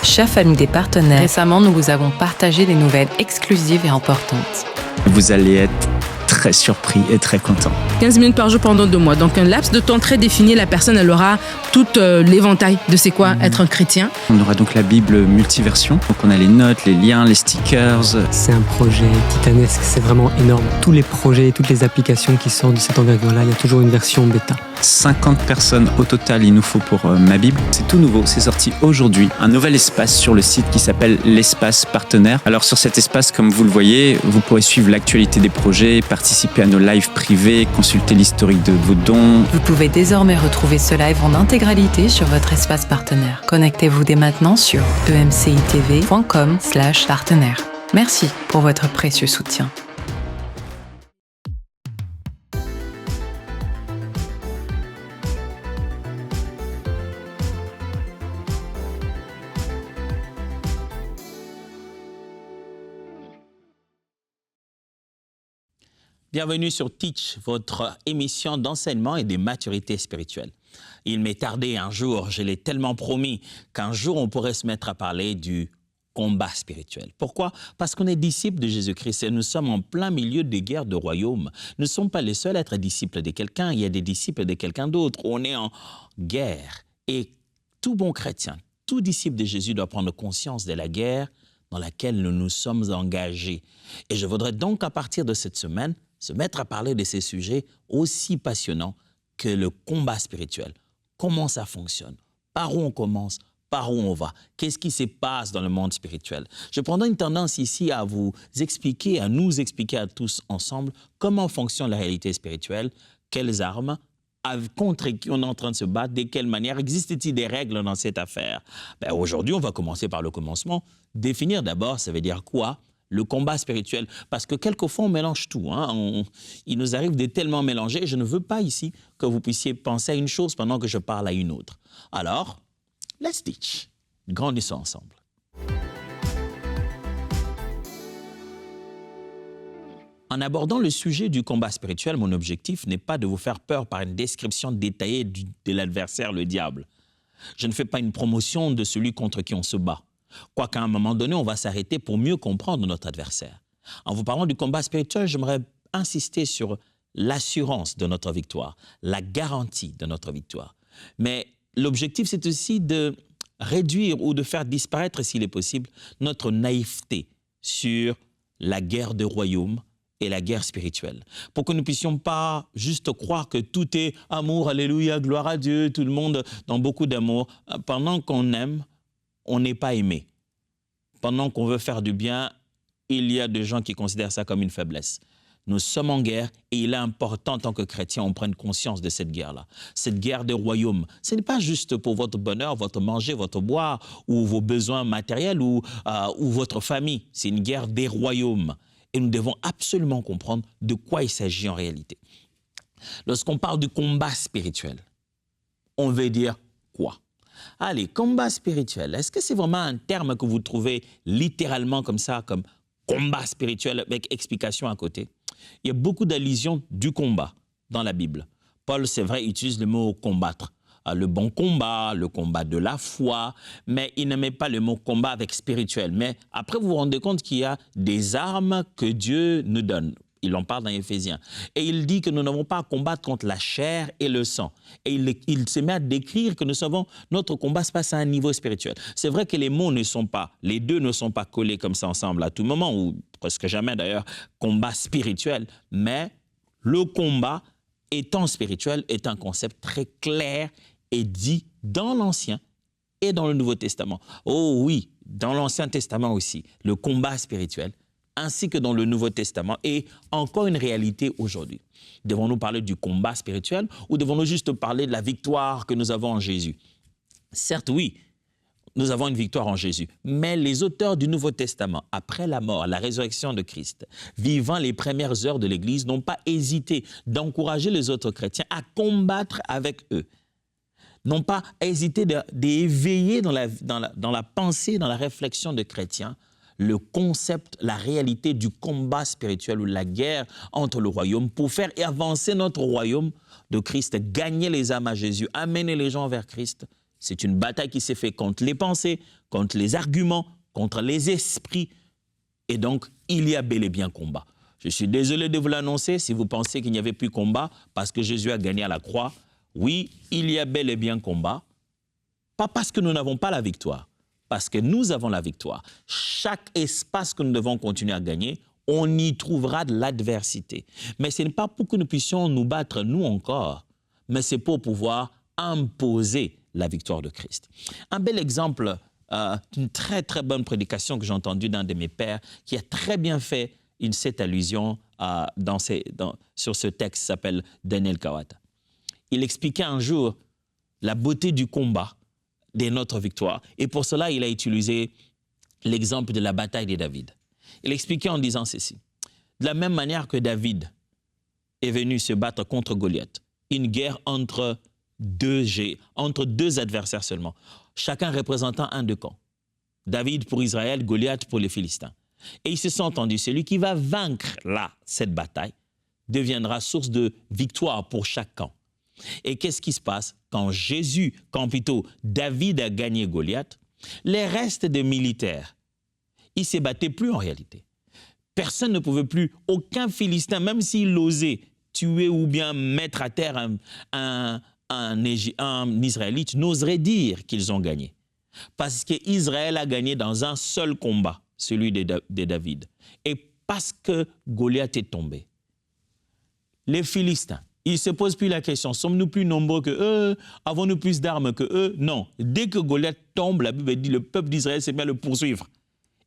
Chère famille des partenaires, récemment nous vous avons partagé des nouvelles exclusives et importantes. Vous allez être très surpris et très content. 15 minutes par jour pendant 2 mois. Donc un laps de temps très défini, la personne elle aura tout l'éventail de c'est quoi être un chrétien. On aura donc la Bible multiversion. Donc on a les notes, les liens, les stickers. C'est un projet titanesque, c'est vraiment énorme. Tous les projets, toutes les applications qui sortent de cette envergure-là, il y a toujours une version bêta. 50 personnes au total il nous faut pour ma Bible. C'est tout nouveau, c'est sorti aujourd'hui. Un nouvel espace sur le site qui s'appelle l'espace partenaire. Alors sur cet espace, comme vous le voyez, vous pourrez suivre l'actualité des projets, participer à nos lives privés, consulter l'historique de vos dons. Vous pouvez désormais retrouver ce live en intégralité sur votre espace partenaire. Connectez-vous dès maintenant sur emcitv.com/partenaire. Merci pour votre précieux soutien. Bienvenue sur Teach, votre émission d'enseignement et de maturité spirituelle. Il m'est tardé un jour, je l'ai tellement promis, qu'un jour on pourrait se mettre à parler du combat spirituel. Pourquoi? Parce qu'on est disciples de Jésus-Christ et nous sommes en plein milieu des guerres de royaume. Nous ne sommes pas les seuls à être disciples de quelqu'un, il y a des disciples de quelqu'un d'autre. On est en guerre et tout bon chrétien, tout disciple de Jésus doit prendre conscience de la guerre dans laquelle nous nous sommes engagés. Et je voudrais donc à partir de cette semaine se mettre à parler de ces sujets aussi passionnants que le combat spirituel. Comment ça fonctionne? Par où on commence? Par où on va? Qu'est-ce qui se passe dans le monde spirituel? Je prendrai une tendance ici à vous expliquer, à nous expliquer à tous ensemble comment fonctionne la réalité spirituelle, quelles armes, contre qui on est en train de se battre, de quelle manière, existe-t-il des règles dans cette affaire? Aujourd'hui, on va commencer par le commencement. Définir d'abord, ça veut dire quoi? Le combat spirituel, parce que quelquefois on mélange tout. Il nous arrive de tellement mélanger. Je ne veux pas ici que vous puissiez penser à une chose pendant que je parle à une autre. Alors, let's teach. Grandissons ensemble. En abordant le sujet du combat spirituel, mon objectif n'est pas de vous faire peur par une description détaillée de l'adversaire, le diable. Je ne fais pas une promotion de celui contre qui on se bat. Quoiqu'à un moment donné, on va s'arrêter pour mieux comprendre notre adversaire. En vous parlant du combat spirituel, j'aimerais insister sur l'assurance de notre victoire, la garantie de notre victoire. Mais l'objectif, c'est aussi de réduire ou de faire disparaître, s'il est possible, notre naïveté sur la guerre des royaumes et la guerre spirituelle. Pour que nous ne puissions pas juste croire que tout est amour, alléluia, gloire à Dieu, tout le monde dans beaucoup d'amour. Pendant qu'on aime, on n'est pas aimé. Pendant qu'on veut faire du bien, il y a des gens qui considèrent ça comme une faiblesse. Nous sommes en guerre et il est important en tant que chrétiens, on prenne conscience de cette guerre-là. Cette guerre des royaumes, ce n'est pas juste pour votre bonheur, votre manger, votre boire ou vos besoins matériels ou votre famille. C'est une guerre des royaumes. Et nous devons absolument comprendre de quoi il s'agit en réalité. Lorsqu'on parle du combat spirituel, on veut dire quoi? Allez, combat spirituel, est-ce que c'est vraiment un terme que vous trouvez littéralement comme ça, comme combat spirituel avec explication à côté? Il y a beaucoup d'allusions du combat dans la Bible. Paul, c'est vrai, utilise le mot combattre. Le bon combat, le combat de la foi, mais il ne met pas le mot combat avec spirituel. Mais après, vous vous rendez compte qu'il y a des armes que Dieu nous donne. Il en parle dans Éphésiens. Et il dit que nous n'avons pas à combattre contre la chair et le sang. Et il se met à décrire que notre combat se passe à un niveau spirituel. C'est vrai que les mots les deux ne sont pas collés comme ça ensemble à tout moment, ou presque jamais d'ailleurs, combat spirituel. Mais le combat étant spirituel est un concept très clair et dit dans l'Ancien et dans le Nouveau Testament. Oh oui, dans l'Ancien Testament aussi, le combat spirituel, ainsi que dans le Nouveau Testament, est encore une réalité aujourd'hui. Devons-nous parler du combat spirituel ou devons-nous juste parler de la victoire que nous avons en Jésus? Certes, oui, nous avons une victoire en Jésus, mais les auteurs du Nouveau Testament, après la mort, la résurrection de Christ, vivant les premières heures de l'Église, n'ont pas hésité d'encourager les autres chrétiens à combattre avec eux. N'ont pas hésité d'éveiller dans la pensée, dans la réflexion de chrétiens, le concept, la réalité du combat spirituel ou la guerre entre le royaume pour faire avancer notre royaume de Christ, gagner les âmes à Jésus, amener les gens vers Christ C'est une bataille qui s'est faite contre les pensées, contre les arguments, contre les esprits. Et donc, il y a bel et bien combat. Je suis désolé de vous l'annoncer si vous pensez qu'il n'y avait plus combat parce que Jésus a gagné à la croix. Oui, il y a bel et bien combat. Pas parce que nous n'avons pas la victoire, parce que nous avons la victoire. Chaque espace que nous devons continuer à gagner, on y trouvera de l'adversité. Mais ce n'est pas pour que nous puissions nous battre, nous encore, mais c'est pour pouvoir imposer la victoire de Christ. Un bel exemple d'une très très bonne prédication que j'ai entendue d'un de mes pères qui a très bien fait cette allusion sur ce texte qui s'appelle Daniel Kawata. Il expliquait un jour la beauté du combat de notre victoire. Et pour cela, il a utilisé l'exemple de la bataille de David. Il expliquait en disant ceci. De la même manière que David est venu se battre contre Goliath, une guerre entre deux adversaires seulement, chacun représentant un de camps. David pour Israël, Goliath pour les Philistins. Et ils se sont entendus, celui qui va vaincre cette bataille deviendra source de victoire pour chaque camp. Et qu'est-ce qui se passe quand plutôt David a gagné Goliath? Les restes des militaires, ils ne se battaient plus en réalité. Personne ne pouvait plus, aucun Philistin, même s'il osait tuer ou bien mettre à terre un Israélite, n'oserait dire qu'ils ont gagné. Parce qu'Israël a gagné dans un seul combat, celui de David. Et parce que Goliath est tombé, les Philistins, ils ne se posent plus la question, sommes-nous plus nombreux que eux? Avons-nous plus d'armes que eux? Non. Dès que Goliath tombe, la Bible dit le peuple d'Israël s'est mis à le poursuivre.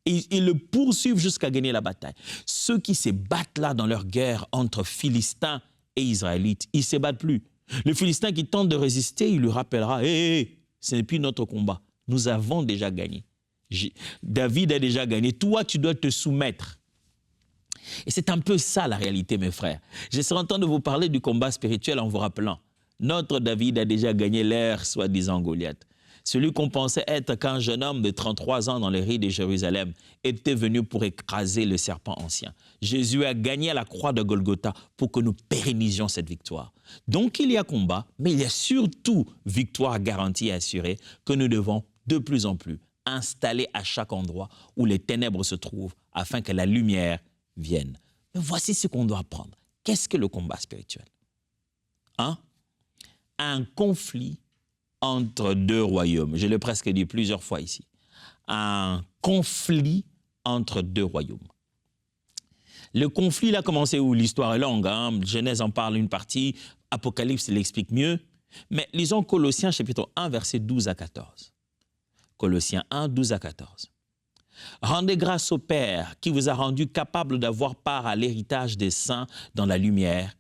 Et ils le poursuivent jusqu'à gagner la bataille. Ceux qui se battent là dans leur guerre entre Philistins et Israélites, ils ne se battent plus. Le Philistin qui tente de résister, il lui rappellera, hé, ce n'est plus notre combat. Nous avons déjà gagné. David a déjà gagné. Toi, tu dois te soumettre. Et c'est un peu ça la réalité, mes frères. Je serai en train de vous parler du combat spirituel en vous rappelant. Notre David a déjà gagné l'ère, soi-disant Goliath. Celui qu'on pensait être qu'un jeune homme de 33 ans dans les rues de Jérusalem était venu pour écraser le serpent ancien. Jésus a gagné à la croix de Golgotha pour que nous pérennisions cette victoire. Donc il y a combat, mais il y a surtout victoire garantie et assurée que nous devons de plus en plus installer à chaque endroit où les ténèbres se trouvent afin que la lumière vienne. Mais voici ce qu'on doit apprendre. Qu'est-ce que le combat spirituel? Un conflit entre deux royaumes. Je l'ai presque dit plusieurs fois ici. Un conflit entre deux royaumes. Le conflit il a commencé où? L'histoire est longue. Genèse en parle une partie, Apocalypse l'explique mieux. Mais lisons Colossiens chapitre 1, versets 12 à 14. Colossiens 1, 12 à 14. Rendez grâce au Père qui vous a rendu capable d'avoir part à l'héritage des saints dans la lumière,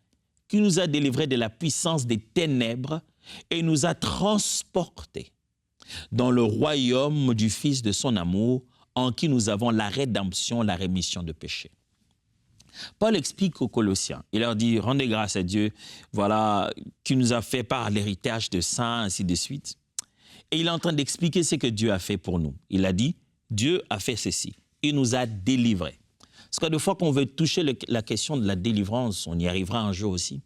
qui nous a délivrés de la puissance des ténèbres et nous a transportés dans le royaume du Fils de son amour, en qui nous avons la rédemption, la rémission de péchés. Paul explique aux Colossiens, il leur dit, rendez grâce à Dieu, voilà, qui nous a fait part à l'héritage de saints, ainsi de suite. Et il est en train d'expliquer ce que Dieu a fait pour nous. Il a dit, Dieu a fait ceci, il nous a délivrés. Parce que des fois qu'on veut toucher la question de la délivrance, on y arrivera un jour aussi,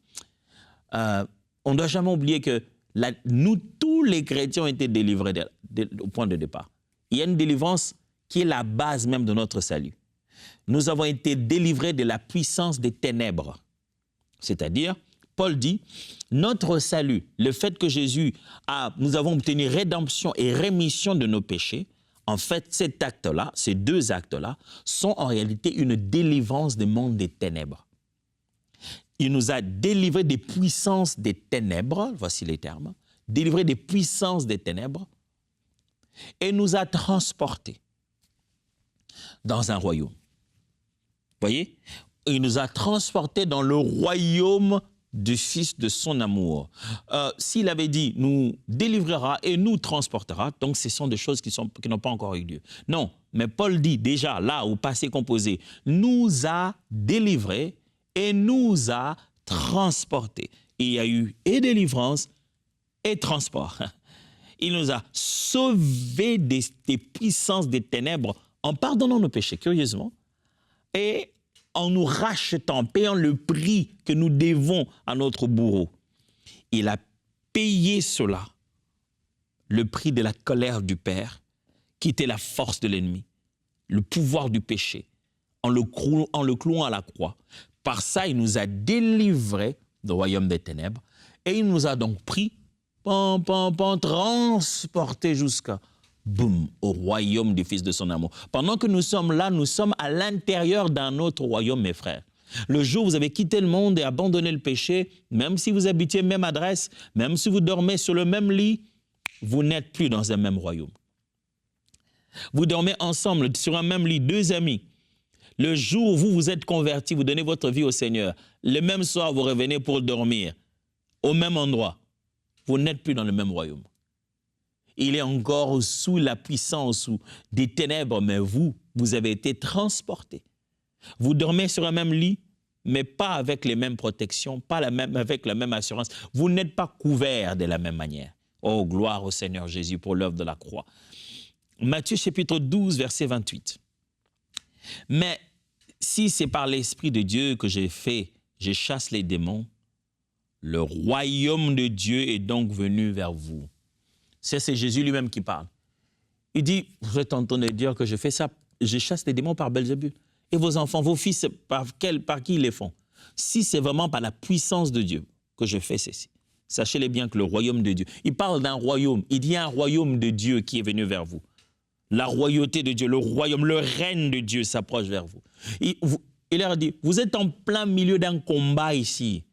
on ne doit jamais oublier que nous, tous les chrétiens ont été délivrés au point de départ. Il y a une délivrance qui est la base même de notre salut. Nous avons été délivrés de la puissance des ténèbres. C'est-à-dire, Paul dit, notre salut, le fait que nous avons obtenu rédemption et rémission de nos péchés, en fait, cet acte-là, ces deux actes-là, sont en réalité une délivrance du monde des ténèbres. Il nous a délivrés des puissances des ténèbres, voici les termes, délivrés des puissances des ténèbres, et nous a transportés dans un royaume. Vous voyez? Il nous a transportés dans le royaume du Fils de son amour. S'il avait dit, nous délivrera et nous transportera, donc ce sont des choses qui n'ont pas encore eu lieu. Non, mais Paul dit déjà, là, au passé composé, nous a délivrés et nous a transportés. Il y a eu et délivrance et transport. Il nous a sauvés des puissances des ténèbres en pardonnant nos péchés, curieusement, et en nous rachetant, payant le prix que nous devons à notre bourreau. Il a payé cela. le prix de la colère du Père, quitter la force de l'ennemi, le pouvoir du péché, en le clouant à la croix. Par ça, il nous a délivrés du royaume des ténèbres et il nous a donc pris, transportés jusqu'à, boum, au royaume du Fils de son amour. Pendant que nous sommes là, nous sommes à l'intérieur d'un autre royaume, mes frères. Le jour où vous avez quitté le monde et abandonné le péché, même si vous habitiez même adresse, même si vous dormez sur le même lit, vous n'êtes plus dans un même royaume. Vous dormez ensemble sur un même lit, deux amis. Le jour où vous vous êtes convertis, vous donnez votre vie au Seigneur, le même soir, vous revenez pour dormir au même endroit. Vous n'êtes plus dans le même royaume. Il est encore sous la puissance des ténèbres, mais vous avez été transportés. Vous dormez sur un même lit, mais pas avec les mêmes protections, pas avec la même assurance. Vous n'êtes pas couverts de la même manière. Oh, gloire au Seigneur Jésus pour l'œuvre de la croix. Matthieu chapitre 12, verset 28. Mais si c'est par l'Esprit de Dieu que je chasse les démons, le royaume de Dieu est donc venu vers vous. C'est Jésus lui-même qui parle. Il dit, vous êtes en train de dire que je fais ça, je chasse les démons par Belzébul. Et vos enfants, vos fils, par qui ils les font? Si c'est vraiment par la puissance de Dieu que je fais ceci, sachez-les bien que le royaume de Dieu, il parle d'un royaume, il dit un royaume de Dieu qui est venu vers vous. La royauté de Dieu, le royaume, le règne de Dieu s'approche vers vous. Il leur dit, vous êtes en plein milieu d'un combat ici.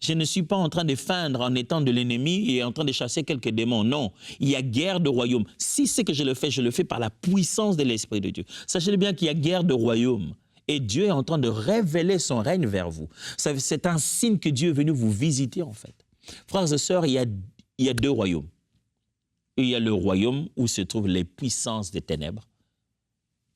Je ne suis pas en train de feindre en étant de l'ennemi et en train de chasser quelques démons. Non, il y a guerre de royaume. Si c'est que je le fais par la puissance de l'Esprit de Dieu. Sachez bien qu'il y a guerre de royaume. Et Dieu est en train de révéler son règne vers vous. C'est un signe que Dieu est venu vous visiter en fait. Frères et sœurs, il y a deux royaumes. Il y a le royaume où se trouvent les puissances des ténèbres.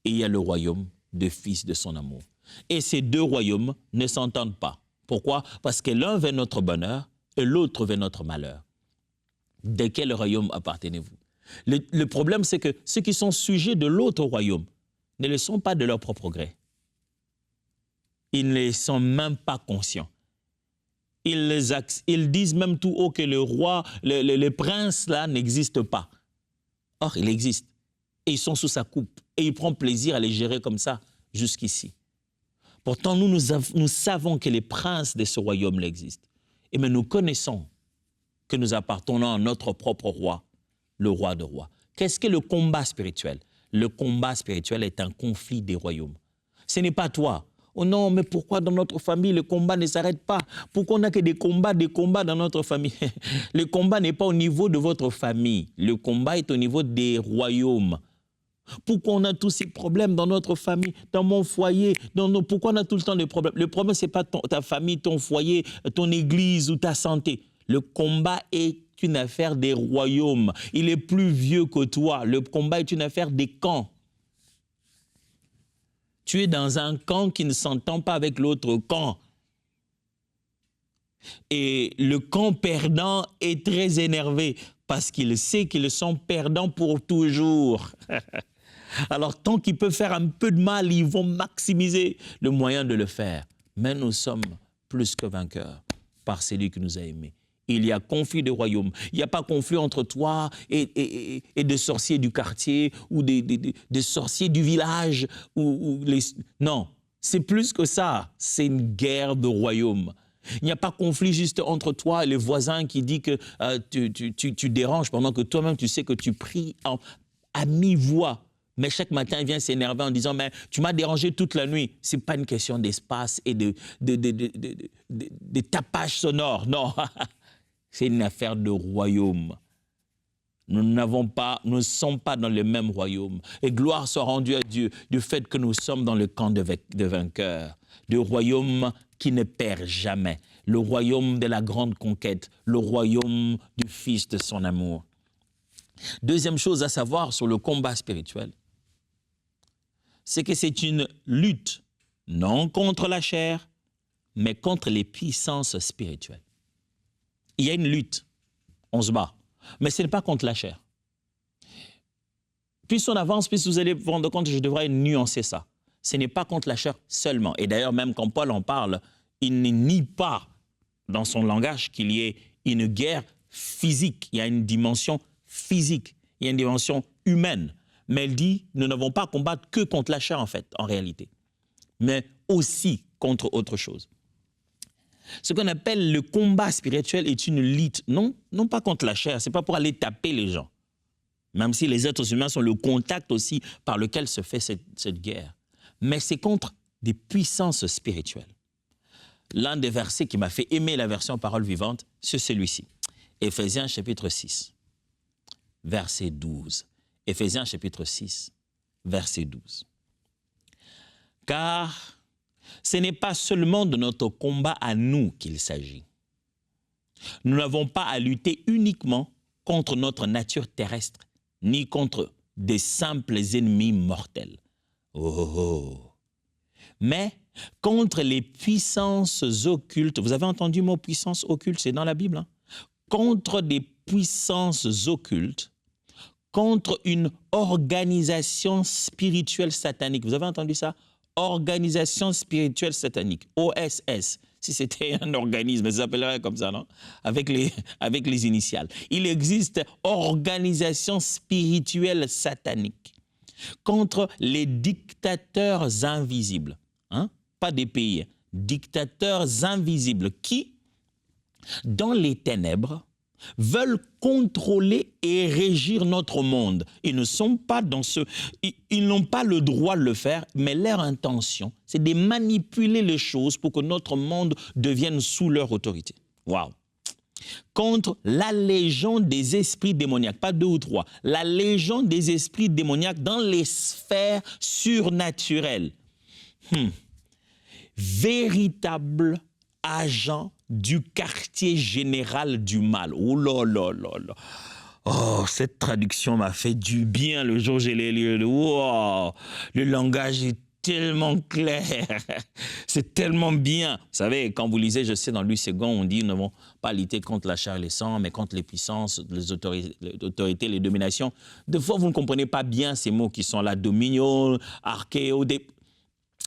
Et il y a le royaume du Fils de son amour. Et ces deux royaumes ne s'entendent pas. Pourquoi? Parce que l'un veut notre bonheur et l'autre veut notre malheur. De quel royaume appartenez-vous? Le problème, c'est que ceux qui sont sujets de l'autre royaume ne le sont pas de leur propre gré. Ils ne sont même pas conscients. Ils disent même tout haut que le roi, le prince là n'existe pas. Or, il existe. Et ils sont sous sa coupe. Et il prend plaisir à les gérer comme ça jusqu'ici. Pourtant, nous savons que les princes de ce royaume existent. Et mais nous connaissons que nous appartenons à notre propre roi, le roi de rois. Qu'est-ce que le combat spirituel? Le combat spirituel est un conflit des royaumes. Ce n'est pas toi. Oh non, mais pourquoi dans notre famille le combat ne s'arrête pas? Pourquoi on n'a que des combats dans notre famille? Le combat n'est pas au niveau de votre famille. Le combat est au niveau des royaumes. Pourquoi on a tous ces problèmes dans notre famille, dans mon foyer? Pourquoi on a tout le temps des problèmes? Le problème, ce n'est pas ta famille, ton foyer, ton église ou ta santé. Le combat est une affaire des royaumes. Il est plus vieux que toi. Le combat est une affaire des camps. Tu es dans un camp qui ne s'entend pas avec l'autre camp. Et le camp perdant est très énervé parce qu'il sait qu'ils sont perdants pour toujours. Alors, tant qu'ils peuvent faire un peu de mal, ils vont maximiser le moyen de le faire. Mais nous sommes plus que vainqueurs par celui qui nous a aimés. Il y a conflit de royaume. Il n'y a pas conflit entre toi et des sorciers du quartier ou des sorciers du village. Non, c'est plus que ça. C'est une guerre de royaume. Il n'y a pas conflit juste entre toi et le voisin qui dit que tu déranges pendant que toi-même tu sais que tu pries à mi-voix. Mais chaque matin, il vient s'énerver en disant « Mais tu m'as dérangé toute la nuit. » Ce n'est pas une question d'espace et de tapage sonore. Non, c'est une affaire de royaume. Nous ne sommes pas dans le même royaume. Et gloire soit rendue à Dieu du fait que nous sommes dans le camp de vainqueurs. Le royaume qui ne perd jamais. Le royaume de la grande conquête. Le royaume du Fils de son amour. Deuxième chose à savoir sur le combat spirituel, c'est que c'est une lutte, non contre la chair, mais contre les puissances spirituelles. Il y a une lutte, on se bat, mais ce n'est pas contre la chair. Plus on avance, plus vous allez vous rendre compte que je devrais nuancer ça. Ce n'est pas contre la chair seulement. Et d'ailleurs, même quand Paul en parle, il ne nie pas dans son langage qu'il y ait une guerre physique. Il y a une dimension physique, il y a une dimension humaine. Mais elle dit, nous n'avons pas à combattre que contre la chair, en fait, en réalité, mais aussi contre autre chose. Ce qu'on appelle le combat spirituel est une lutte, non pas contre la chair, ce n'est pas pour aller taper les gens, même si les êtres humains sont le contact aussi par lequel se fait cette guerre, mais c'est contre des puissances spirituelles. L'un des versets qui m'a fait aimer la version Parole vivante, c'est celui-ci. Éphésiens chapitre 6, verset 12. Éphésiens chapitre 6, verset 12. Car ce n'est pas seulement de notre combat à nous qu'il s'agit. Nous n'avons pas à lutter uniquement contre notre nature terrestre, ni contre des simples ennemis mortels. Mais contre les puissances occultes. Vous avez entendu le mot puissance occulte, c'est dans la Bible. Hein? Contre des puissances occultes, contre une organisation spirituelle satanique. Vous avez entendu ça? Organisation spirituelle satanique, OSS. Si c'était un organisme, ça s'appellerait comme ça, non? Avec les initiales. Il existe organisation spirituelle satanique contre les dictateurs invisibles. Hein? Pas des pays, dictateurs invisibles qui, dans les ténèbres, veulent contrôler et régir notre monde. Ils ne sont pas dans ils n'ont pas le droit de le faire, mais leur intention, c'est de manipuler les choses pour que notre monde devienne sous leur autorité. Waouh! Contre la légion des esprits démoniaques, pas 2 ou 3, la légion des esprits démoniaques dans les sphères surnaturelles. Véritable agent du quartier général du mal. Oh là là là là. Oh, cette traduction m'a fait du bien le jour où je l'ai lu. Wow, le langage est tellement clair. C'est tellement bien. Vous savez, quand vous lisez, je sais, dans Louis II, on dit nous n'avons pas lutter contre la chair et le sang, mais contre les puissances, les autorités, les dominations. Des fois, vous ne comprenez pas bien ces mots qui sont là, dominio, archéo.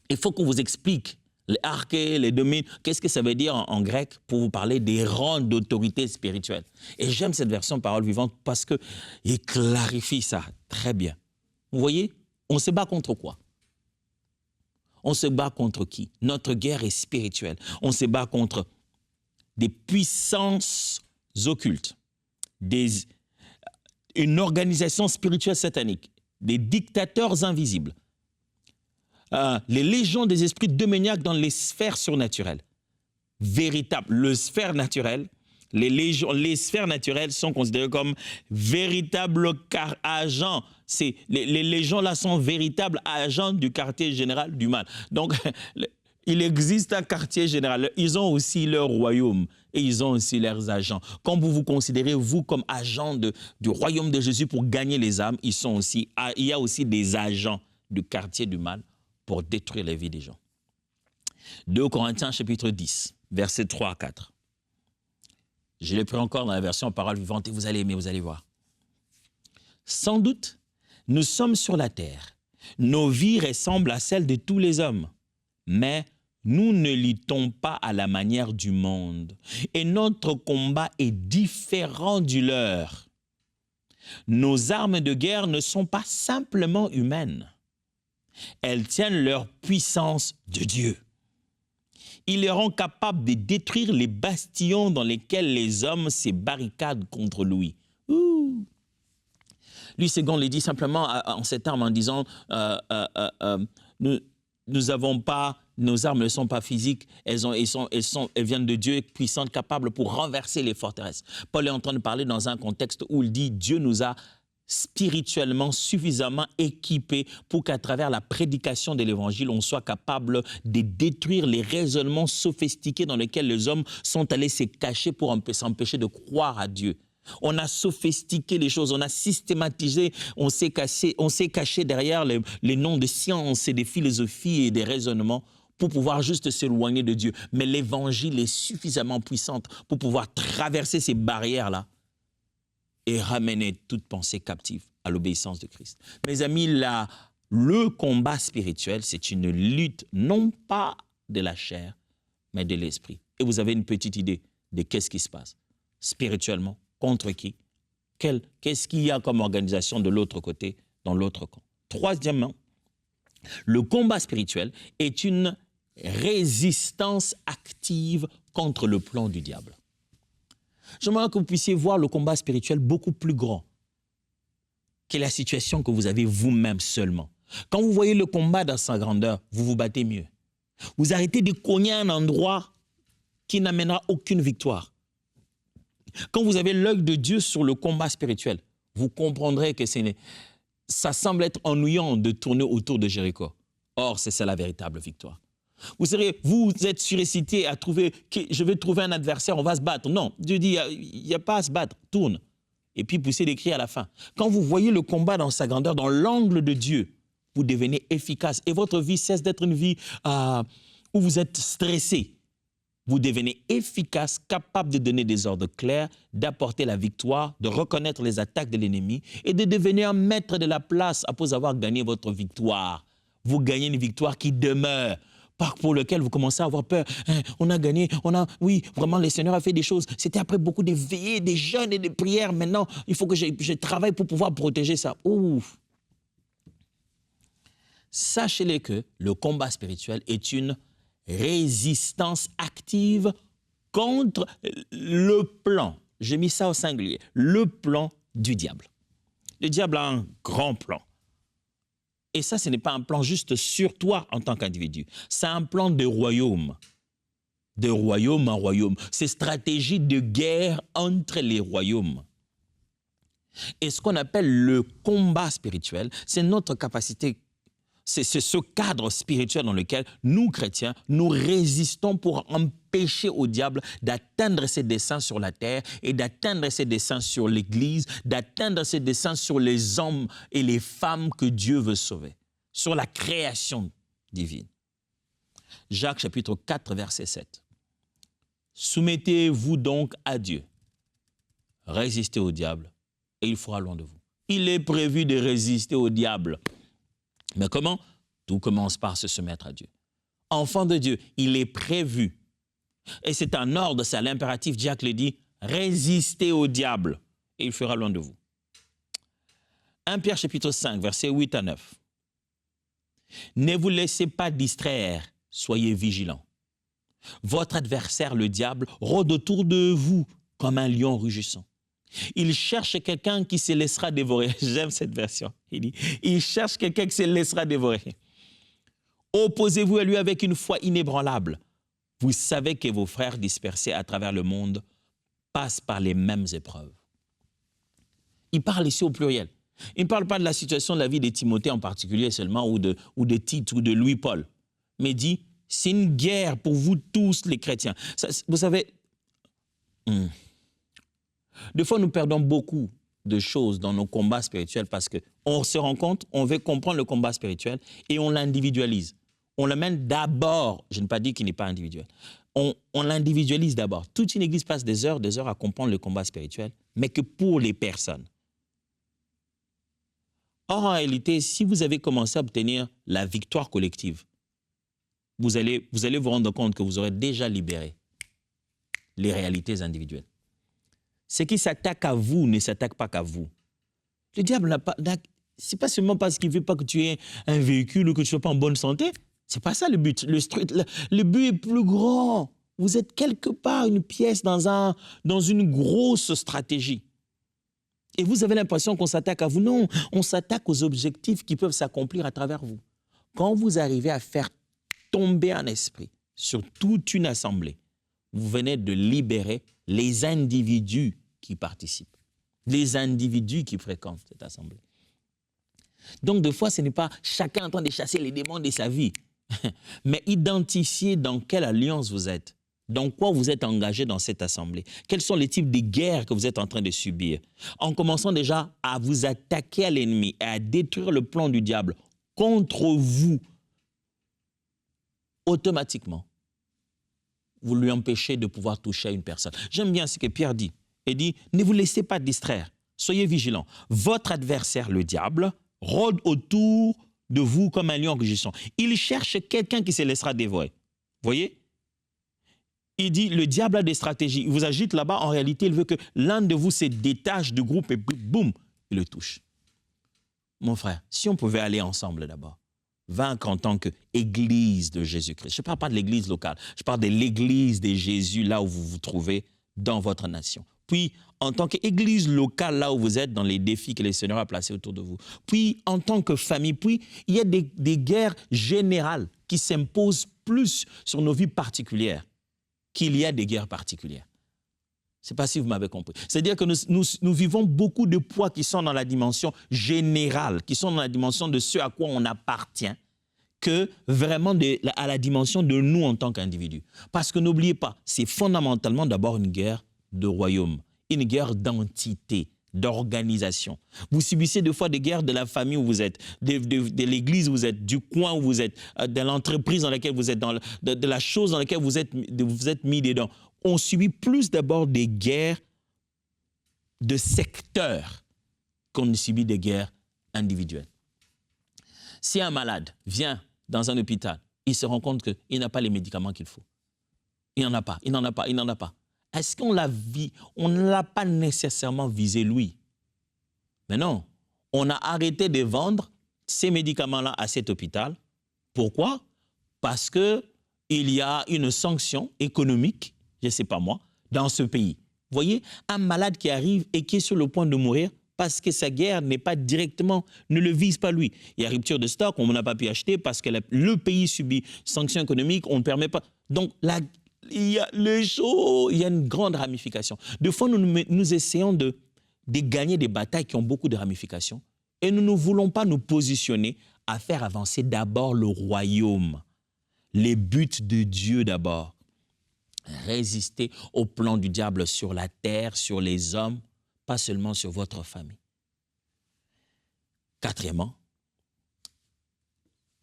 Il faut qu'on vous explique. Les archés, les domines, qu'est-ce que ça veut dire en grec pour vous parler des rangs d'autorité spirituelle? Et j'aime cette version Parole vivante parce qu'il clarifie ça très bien. Vous voyez, on se bat contre quoi? On se bat contre qui? Notre guerre est spirituelle. On se bat contre des puissances occultes, une organisation spirituelle satanique, des dictateurs invisibles, les légions des esprits démoniaques dans les sphères surnaturelles. Véritable, le sphère naturelle, les sphères naturelles sont considérées comme véritables agents. Les légions là sont véritables agents du quartier général du mal. Donc, il existe un quartier général. Ils ont aussi leur royaume et ils ont aussi leurs agents. Quand vous vous considérez, vous, comme agent du royaume de Jésus pour gagner les âmes, il y a aussi des agents du quartier du mal pour détruire les vies des gens. 2 Corinthiens chapitre 10, versets 3 à 4. Je l'ai pris encore dans la version Parole vivante et vous allez aimer, vous allez voir. Sans doute, nous sommes sur la terre. Nos vies ressemblent à celles de tous les hommes. Mais nous ne luttons pas à la manière du monde. Et notre combat est différent du leur. Nos armes de guerre ne sont pas simplement humaines. Elles tiennent leur puissance de Dieu. Il les rend capables de détruire les bastions dans lesquels les hommes se barricadent contre lui. Louis II le dit simplement en ces termes en disant nous avons pas, nos armes ne sont pas physiques, elles viennent de Dieu, puissantes, capables pour renverser les forteresses. Paul est en train de parler dans un contexte où il dit Dieu nous a spirituellement suffisamment équipés pour qu'à travers la prédication de l'évangile, on soit capable de détruire les raisonnements sophistiqués dans lesquels les hommes sont allés se cacher pour s'empêcher de croire à Dieu. On a sophistiqué les choses, on a systématisé, on s'est caché derrière les noms de sciences et des philosophies et des raisonnements pour pouvoir juste s'éloigner de Dieu. Mais l'évangile est suffisamment puissant pour pouvoir traverser ces barrières-là et ramener toute pensée captive à l'obéissance de Christ. Mes amis, le combat spirituel, c'est une lutte non pas de la chair, mais de l'esprit. Et vous avez une petite idée de qu'est-ce qui se passe spirituellement, contre qui? Qu'est-ce qu'il y a comme organisation de l'autre côté, dans l'autre camp? Troisièmement, le combat spirituel est une résistance active contre le plan du diable. J'aimerais que vous puissiez voir le combat spirituel beaucoup plus grand que la situation que vous avez vous-même seulement. Quand vous voyez le combat dans sa grandeur, vous vous battez mieux. Vous arrêtez de cogner à un endroit qui n'amènera aucune victoire. Quand vous avez l'œil de Dieu sur le combat spirituel, vous comprendrez que ça semble être ennuyant de tourner autour de Jéricho. Or, c'est ça la véritable victoire. Vous êtes surexcité à trouver, je vais trouver un adversaire, on va se battre. Non, Dieu dit, il n'y a pas à se battre, tourne. Et puis poussez les cris à la fin. Quand vous voyez le combat dans sa grandeur, dans l'angle de Dieu, vous devenez efficace. Et votre vie cesse d'être une vie où vous êtes stressé. Vous devenez efficace, capable de donner des ordres clairs, d'apporter la victoire, de reconnaître les attaques de l'ennemi et de devenir maître de la place après avoir gagné votre victoire. Vous gagnez une victoire qui demeure, pour laquelle vous commencez à avoir peur. On a gagné, oui, vraiment, le Seigneur a fait des choses. C'était après beaucoup de veillées, des jeûnes et des prières. Maintenant, il faut que je travaille pour pouvoir protéger ça. Ouf. Sachez-le que le combat spirituel est une résistance active contre le plan. J'ai mis ça au singulier. Le plan du diable. Le diable a un grand plan. Et ça, ce n'est pas un plan juste sur toi en tant qu'individu. C'est un plan de royaume. De royaume en royaume. C'est stratégie de guerre entre les royaumes. Et ce qu'on appelle le combat spirituel, c'est notre capacité, c'est ce cadre spirituel dans lequel nous, chrétiens, nous résistons pour empêcher au diable d'atteindre ses desseins sur la terre et d'atteindre ses desseins sur l'Église, d'atteindre ses desseins sur les hommes et les femmes que Dieu veut sauver, sur la création divine. Jacques chapitre 4, verset 7. Soumettez-vous donc à Dieu, résistez au diable et il fera loin de vous. Il est prévu de résister au diable. Mais comment? Tout commence par se soumettre à Dieu. Enfant de Dieu, il est prévu. Et c'est un ordre, c'est l'impératif. Jacques le dit, résistez au diable et il fera loin de vous. 1 Pierre chapitre 5, versets 8 à 9. Ne vous laissez pas distraire, soyez vigilants. Votre adversaire, le diable, rôde autour de vous comme un lion rugissant. Il cherche quelqu'un qui se laissera dévorer. J'aime cette version. Il dit, il cherche quelqu'un qui se laissera dévorer. Opposez-vous à lui avec une foi inébranlable. Vous savez que vos frères dispersés à travers le monde passent par les mêmes épreuves. Il parle ici au pluriel. Il ne parle pas de la situation de la vie de Timothée en particulier seulement, ou de Tite, ou de Louis-Paul. Mais il dit, c'est une guerre pour vous tous les chrétiens. Ça, vous savez, des fois nous perdons beaucoup de choses dans nos combats spirituels parce qu'on se rend compte, on veut comprendre le combat spirituel et on l'individualise. On l'amène d'abord, je n'ai pas dit qu'il n'est pas individuel, on l'individualise d'abord. Toute une église passe des heures à comprendre le combat spirituel, mais que pour les personnes. Or, en réalité, si vous avez commencé à obtenir la victoire collective, vous allez vous rendre compte que vous aurez déjà libéré les réalités individuelles. Ce qui s'attaque à vous ne s'attaque pas qu'à vous. Le diable c'est pas seulement parce qu'il ne veut pas que tu aies un véhicule ou que tu ne sois pas en bonne santé. C'est pas ça le but. Le but est plus grand. Vous êtes quelque part une pièce dans une grosse stratégie. Et vous avez l'impression qu'on s'attaque à vous. Non, on s'attaque aux objectifs qui peuvent s'accomplir à travers vous. Quand vous arrivez à faire tomber un esprit sur toute une assemblée, vous venez de libérer les individus qui participent, les individus qui fréquentent cette assemblée. Donc, des fois, ce n'est pas chacun en train de chasser les démons de sa vie, mais identifiez dans quelle alliance vous êtes, dans quoi vous êtes engagé dans cette assemblée, quels sont les types de guerres que vous êtes en train de subir, en commençant déjà à vous attaquer à l'ennemi et à détruire le plan du diable contre vous, automatiquement, vous lui empêchez de pouvoir toucher à une personne. J'aime bien ce que Pierre dit. Il dit, ne vous laissez pas distraire, soyez vigilants. Votre adversaire, le diable, rôde autour de vous comme un lion rugissant. Il cherche quelqu'un qui se laissera dévorer. Voyez? il dit, le diable a des stratégies. Il vous agite là-bas, en réalité, il veut que l'un de vous se détache du groupe et boum, il le touche. Mon frère, si on pouvait aller ensemble d'abord, vaincre en tant qu'Église de Jésus-Christ. Je ne parle pas de l'Église locale, je parle de l'Église de Jésus, là où vous vous trouvez dans votre nation. Puis, en tant qu'Église locale, là où vous êtes, dans les défis que le Seigneur a placés autour de vous. Puis, en tant que famille, puis, il y a des guerres générales qui s'imposent plus sur nos vies particulières qu'il y a des guerres particulières. Je ne sais pas si vous m'avez compris. C'est-à-dire que nous vivons beaucoup de poids qui sont dans la dimension générale, qui sont dans la dimension de ce à quoi on appartient, que vraiment à la dimension de nous en tant qu'individus. Parce que n'oubliez pas, c'est fondamentalement d'abord une guerre de royaume, une guerre d'entité, d'organisation. Vous subissez des fois des guerres de la famille où vous êtes, de l'église où vous êtes, du coin où vous êtes, de l'entreprise dans laquelle vous êtes, de la chose dans laquelle vous êtes mis dedans. On subit plus d'abord des guerres de secteur qu'on ne subit des guerres individuelles. Si un malade vient dans un hôpital, il se rend compte qu'il n'a pas les médicaments qu'il faut. Il n'en a pas, il n'en a pas, il n'en a pas. Est-ce qu'on ne l'a pas nécessairement visé lui? Mais non, on a arrêté de vendre ces médicaments-là à cet hôpital. Pourquoi? Parce qu'il y a une sanction économique, je ne sais pas moi, dans ce pays. Vous voyez, un malade qui arrive et qui est sur le point de mourir parce que sa guerre n'est pas directement, ne le vise pas lui. Il y a rupture de stock, on n'a pas pu acheter parce que le pays subit sanctions économiques, on ne permet pas. Donc, il y a une grande ramification. Des fois, nous essayons de gagner des batailles qui ont beaucoup de ramifications et nous ne voulons pas nous positionner à faire avancer d'abord le royaume, les buts de Dieu d'abord. Résister au plan du diable sur la terre, sur les hommes, pas seulement sur votre famille. Quatrièmement,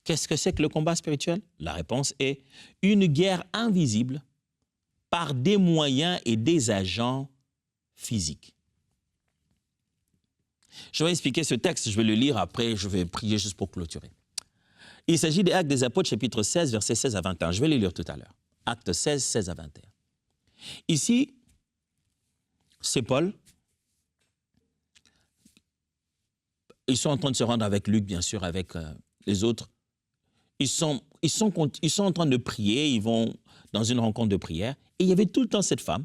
qu'est-ce que c'est que le combat spirituel? La réponse est une guerre invisible par des moyens et des agents physiques. Je vais expliquer ce texte, je vais le lire après, je vais prier juste pour clôturer. Il s'agit des Actes des Apôtres, chapitre 16, versets 16 à 21. Je vais les lire tout à l'heure. Actes 16, 16 à 21. Ici, c'est Paul. Ils sont en train de se rendre avec Luc, bien sûr, avec les autres. Ils sont en train de prier, ils vont dans une rencontre de prière. Et il y avait tout le temps cette femme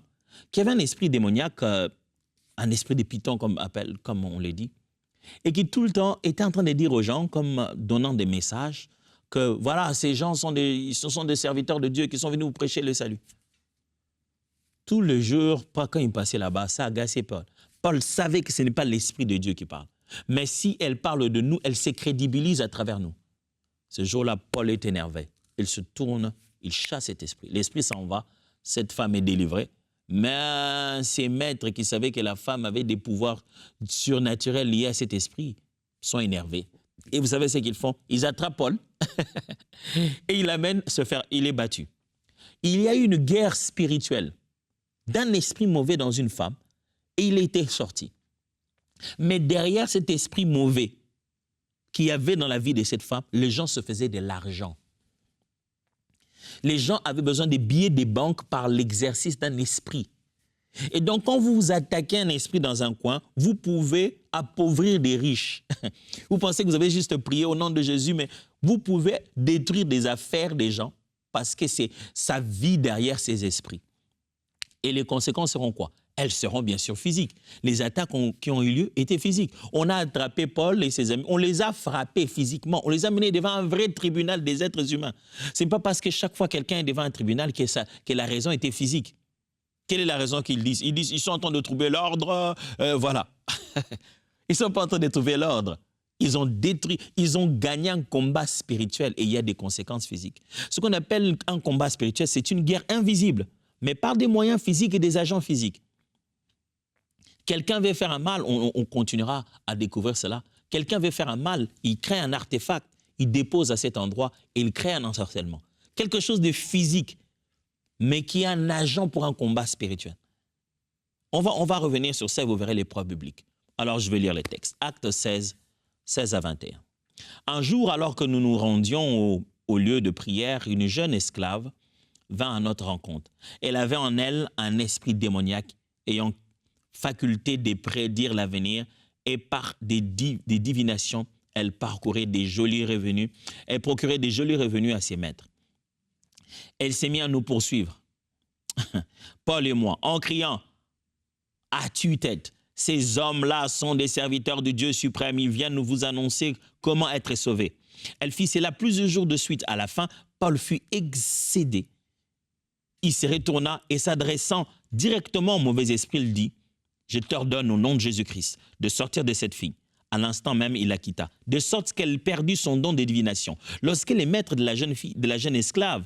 qui avait un esprit démoniaque, un esprit de python, comme on l'a dit, et qui tout le temps était en train de dire aux gens, comme donnant des messages, que voilà, ces gens sont des serviteurs de Dieu qui sont venus vous prêcher le salut. Tout le jour, quand il passait là-bas, ça agaçait Paul. Paul savait que ce n'est pas l'esprit de Dieu qui parle. Mais si elle parle de nous, elle se crédibilise à travers nous. Ce jour-là, Paul est énervé. Il se tourne, il chasse cet esprit. L'esprit s'en va, cette femme est délivrée. Mais ces maîtres qui savaient que la femme avait des pouvoirs surnaturels liés à cet esprit sont énervés. Et vous savez ce qu'ils font? Ils attrapent Paul et ils l'amènent se faire, il est battu. Il y a eu une guerre spirituelle d'un esprit mauvais dans une femme et il était sorti. Mais derrière cet esprit mauvais qu'il y avait dans la vie de cette femme, les gens se faisaient de l'argent. Les gens avaient besoin des billets des banques par l'exercice d'un esprit. Et donc, quand vous vous attaquez à un esprit dans un coin, vous pouvez appauvrir des riches. Vous pensez que vous avez juste prié au nom de Jésus, mais vous pouvez détruire des affaires des gens parce que c'est sa vie derrière ces esprits. Et les conséquences seront quoi? Elles seront bien sûr physiques. Les attaques qui ont eu lieu étaient physiques. On a attrapé Paul et ses amis, on les a frappés physiquement, on les a menés devant un vrai tribunal des êtres humains. Ce n'est pas parce que chaque fois quelqu'un est devant un tribunal que la raison était physique. Quelle est la raison qu'ils disent? Ils disent ils sont en train de trouver l'ordre, voilà. Ils ne sont pas en train de trouver l'ordre. Ils ont détruit, ils ont gagné un combat spirituel et il y a des conséquences physiques. Ce qu'on appelle un combat spirituel, c'est une guerre invisible, mais par des moyens physiques et des agents physiques. Quelqu'un veut faire un mal, on continuera à découvrir cela. Quelqu'un veut faire un mal, il crée un artefact, il dépose à cet endroit et il crée un ensorcellement. Quelque chose de physique, mais qui est un agent pour un combat spirituel. On va revenir sur ça et vous verrez les preuves bibliques. Alors je vais lire les textes. Actes 16, 16 à 21. Un jour, alors que nous nous rendions au lieu de prière, une jeune esclave vint à notre rencontre. Elle avait en elle un esprit démoniaque ayant faculté de prédire l'avenir et par des divinations, elle parcourait des jolis revenus. Elle procurait des jolis revenus à ses maîtres. Elle s'est mise à nous poursuivre, Paul et moi, en criant à tue-tête. Ces hommes-là sont des serviteurs du Dieu suprême. Ils viennent nous vous annoncer comment être sauvés. Elle fit cela plusieurs jours de suite. À la fin, Paul fut excédé. Il se retourna et s'adressant directement au mauvais esprit, il dit « Je t'ordonne au nom de Jésus-Christ de sortir de cette fille. » À l'instant même, il la quitta, de sorte qu'elle perdit son don de divination. Lorsque les maîtres de la jeune esclave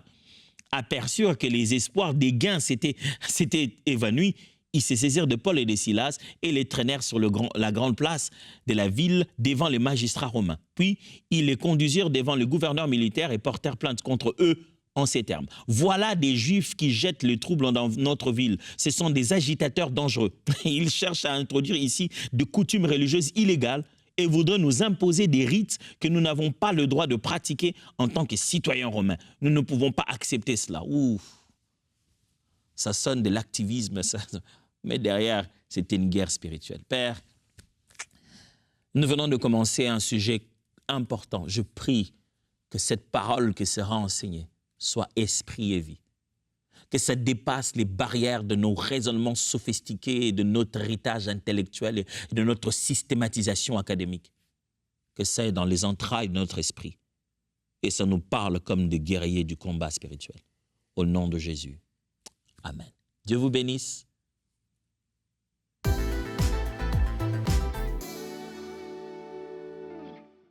aperçurent que les espoirs des gains s'étaient évanouis, ils se saisirent de Paul et de Silas et les traînèrent sur la grande place de la ville devant les magistrats romains. Puis, ils les conduisirent devant le gouverneur militaire et portèrent plainte contre eux en ces termes. Voilà des Juifs qui jettent le trouble dans notre ville. Ce sont des agitateurs dangereux. Ils cherchent à introduire ici des coutumes religieuses illégales et voudraient nous imposer des rites que nous n'avons pas le droit de pratiquer en tant que citoyens romains. Nous ne pouvons pas accepter cela. Ouf. Ça sonne de l'activisme, mais derrière, c'était une guerre spirituelle. Père, nous venons de commencer un sujet important. Je prie que cette parole qui sera enseignée soit esprit et vie. Que ça dépasse les barrières de nos raisonnements sophistiqués et de notre héritage intellectuel et de notre systématisation académique. Que ça est dans les entrailles de notre esprit. Et ça nous parle comme des guerriers du combat spirituel. Au nom de Jésus. Amen. Dieu vous bénisse.